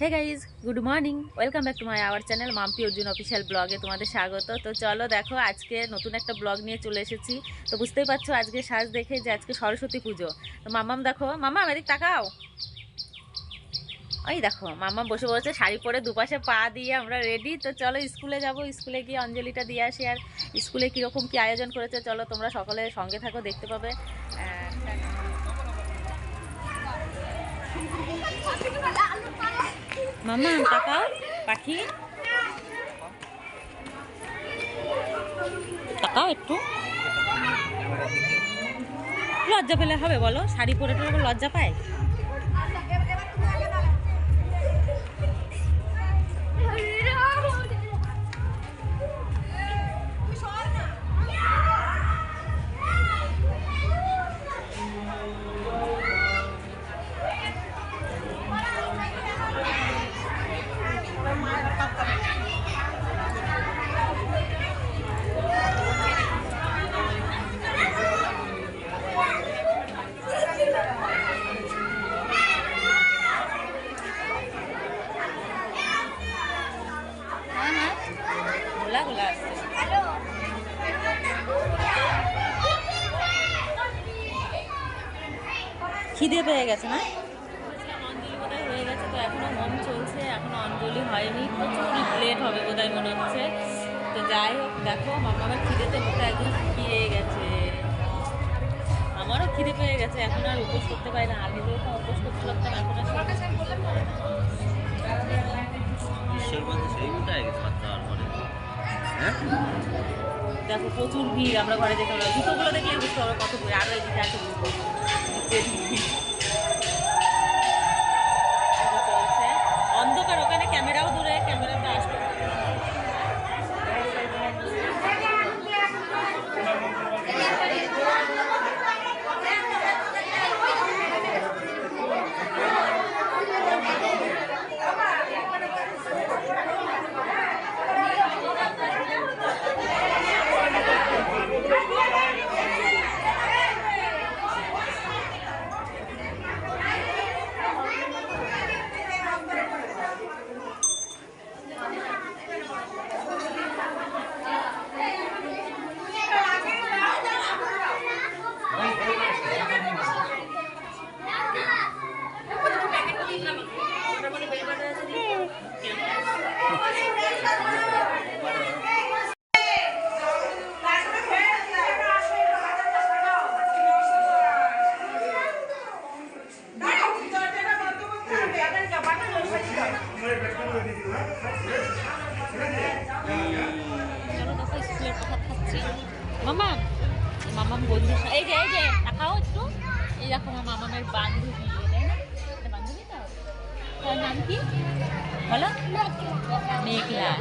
Hey guys, good morning. Welcome back to my our channel Mampi Arjun official ব্লগে তোমাদের স্বাগত। তো চলো দেখো, আজকে নতুন একটা ব্লগ নিয়ে চলে এসেছি। তো বুঝতেই পারছো আজকে সাজ দেখে যে আজকে সরস্বতী পুজো। তো মাম্মাম দেখো, মাম্মাম এদিক তাকাও। ওই দেখো মাম্মাম বসে বসে শাড়ি পরে দুপাশে পা দিয়ে আমরা রেডি। তো চলো স্কুলে যাব, স্কুলে গিয়ে অঞ্জলিটা দিয়ে আসি। আর স্কুলে কীরকম কী আয়োজন করেছে চলো তোমরা সকলে সঙ্গে থাকো, দেখতে পাবে। মাম্মা তাকাও, পাখি তাকাও একটু। লজ্জা পেলে হবে বলো? শাড়ি পরে তো লজ্জা পায়। খিদে পেয়ে গেছে না? অঞ্জলি বোধহয় হয়ে গেছে, তো এখনো মন চলছে, এখনো অঞ্জলি হয়নি, প্রচুর লেট হবে বোধহয় মনে হচ্ছে। তো যাই হোক, দেখো মামার খিদেতে মুখটা একদম শুকিয়ে গেছে। আমারও খিদে পেয়ে গেছে, এখন আর উপোস করতে পারি না। আগে যেরকম উপোস করতে পারতাম, এখন আর দেখো প্রচুর ভিড়। আমরা ঘরে যেতে পারবো, জুতোগুলো দেখলে বুঝতে পারবো কত ভিড়। আরো এদিকে আছে চলছে অন্ধকার, ওখানে ক্যামেরাও দূরে, ক্যামেরাতে আসবে। মামা মামাম বন্ধু, এই যে তাকাও একটু। এই দেখো আমার মামামের বান্ধবী, তাই না? বান্ধবী তো, তার নাম কি বলো? মেঘলা।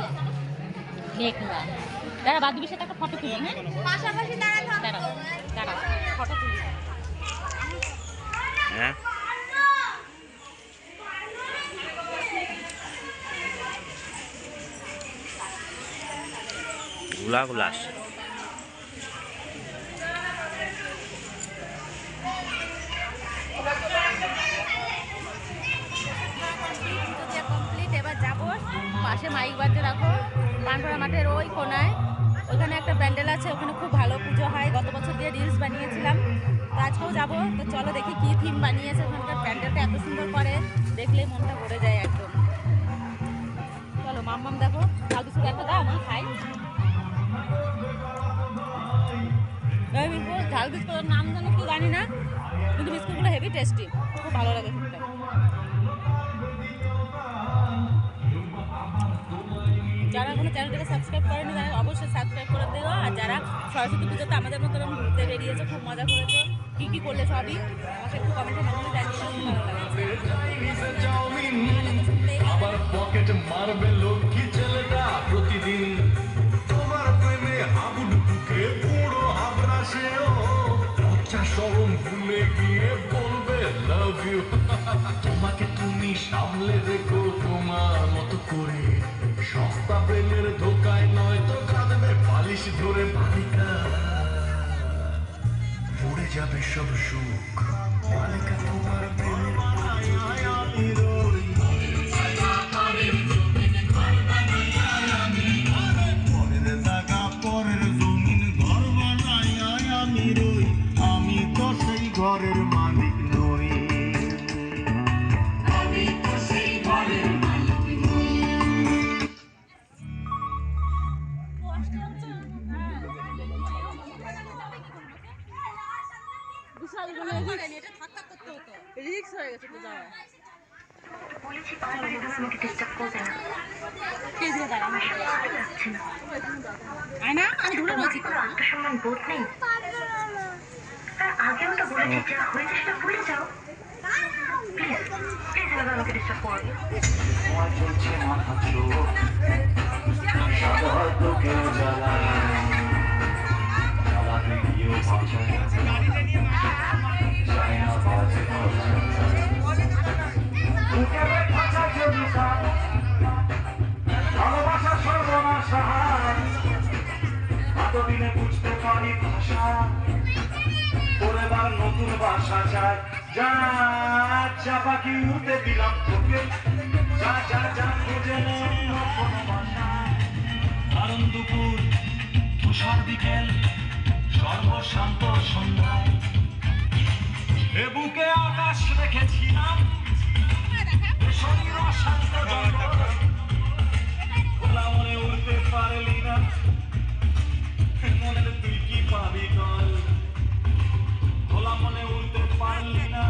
মেঘলা, দাঁড়া বান্ধবীর সাথে একটা ফটো তুলি। হ্যাঁ, পাশাপাশি দাঁড়া ফটো তুলি। হ্যাঁ, গুলাস কমপ্লিট। এবার যাবো পাশে মাইক বাজতে, রাখো পানপাড়া মাঠের ওই কোনায়, ওইখানে একটা প্যান্ডেল আছে, ওখানে খুব ভালো পুজো হয়। গত বছর দিয়ে রিলস বানিয়েছিলাম, তো আজকেও যাবো। তো চলো দেখি কি থিম বানিয়েছে। ওখানকার প্যান্ডেলটা এত সুন্দর করে, দেখলেই মনটা ভরে যায় একদম। চলো মাম্মাম দেখো, ঝাল বিস্কুট একটা দাও, আমি খাই। ঝাল বিস্কুটের নাম জানো কি জানি না, কিন্তু বিস্কুটগুলো হেভি টেস্টি, খুব ভালো লাগে খেতে। যারা এখনো চ্যানেলটাকে সাবস্ক্রাইব করেনি তারা অবশ্যই সাবস্ক্রাইব করে দেবো। আর যারা সরস্বতী পুজোতে আমাদের মতো ঘুরতে বেরিয়েছে, খুব মজা করেছো, কী কী করলে সবই আমাকে একটু কমেন্টের মাধ্যমে জানিয়ে তোমাকে তুমি সামলে রেখো তোমার মতো করে, সস্তা প্রেমের ধোকায় নয় তো কাঁদবে বালিশ ধরে বালিকা, পড়ে যাবে সব সুখ মালিকা তোমার প্রেমের বলেছি বারবার এভাবে আমাকে ডিস্টার্ব করবে না। কে দিয়ে দাঁড়া আমার সাথে চলে যাচ্ছে না। আয় না, আমি ধরে তোমার বলছি কি কোনো আত্মসম্মান বোধ নেই? আর আগেও তো বলেছি যা হয়েছে সেটা ভুলে যাও। প্লিজ প্লিজ এভাবে আমাকে ডিস্টার্ব করো না। তোমার চলছে মাথা চোখ সাদা হয়তো কেউ জ্বালায় জ্বালাতে গিয়েও বাঁচায় যায় না বাজে বুকের খাঁচা যদি কান ভালোবাসা সর্বনাশ হার এতদিনে বুঝতে পারি ভাষা পরেবার নতুন বাসা চায় যা যা পাখি উঠতে দিলাম তোকে যা যা যা খুঁজে নে অন্য কোনো বাসা কারণ দুপুর তুষার বিকেল সর্বশান্ত সন্ধ্যায় এ বুকে আকাশ রেখেছিলাম এ শরীর অশান্ত জঙ্গল খোলা মনে উঠতে পারলি না মনে তুই কি পাবি কল খোলা মনে উঠতে পারলি না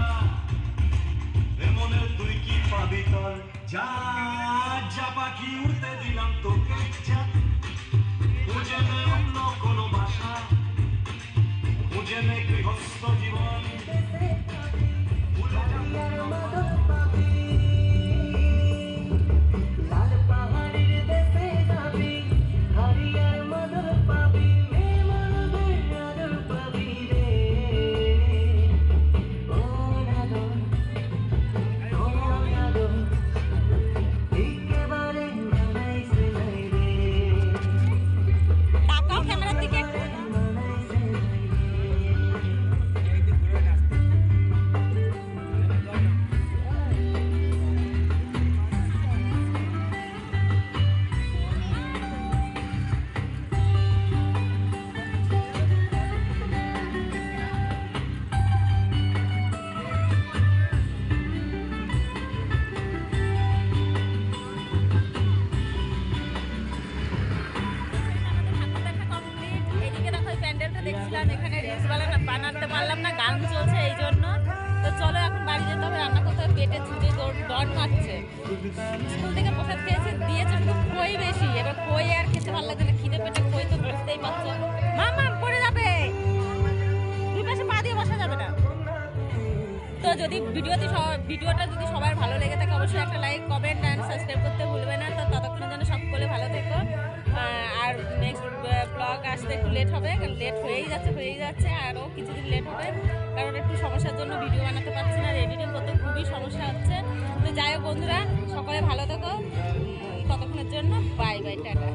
এ মনে তুই কি পাবি কল যা যা পাখি উঠতে দিলাম তোকে যা খুঁজে নে অন্য কোনো ভাষা খুঁজে নে গৃহস্থ জীবন তাকাও ক্যামেরার দিকে একটু। এদিকে দেখো এই প্যান্ডেলটা দেখছিলাম, এখানে রিলস বানাতে পারলাম না, গান চলছে এই জন্য। তো চলো এখন বাড়ি যেতে হবে, রান্না করতে হবে, পেটে ছুটে ডন মারছে। স্কুল থেকে প্রসাদ খেয়েছি, দিয়েছে শুধু খই বেশি, এবার খই আর খেতে ভালো লাগছে না, খিদে পেটে খই তো বুঝতেই পারছো। মামা পড়ে যাবে, দুই পাশে পা দিয়ে বসা যাবে না। তো যদি ভিডিওটা যদি সবার ভালো লেগে থাকে অবশ্যই একটা লাইক, কমেন্ট অ্যান্ড সাবস্ক্রাইব করতে ভুলবে না। তো ততক্ষণের জন্য সকলে ভালো থেকো। আর নেক্সট ব্লগ আসতে একটু লেট হবে, লেট হয়েই যাচ্ছে আরও কিছুদিন লেট হবে, কারণ একটু সমস্যার জন্য ভিডিও বানাতে পারছি না, এডিটিং করতে খুবই সমস্যা হচ্ছে। তো যাই হোক বন্ধুরা, সকলে ভালো থেকো, ততক্ষণের জন্য বাই বাই, টাটা।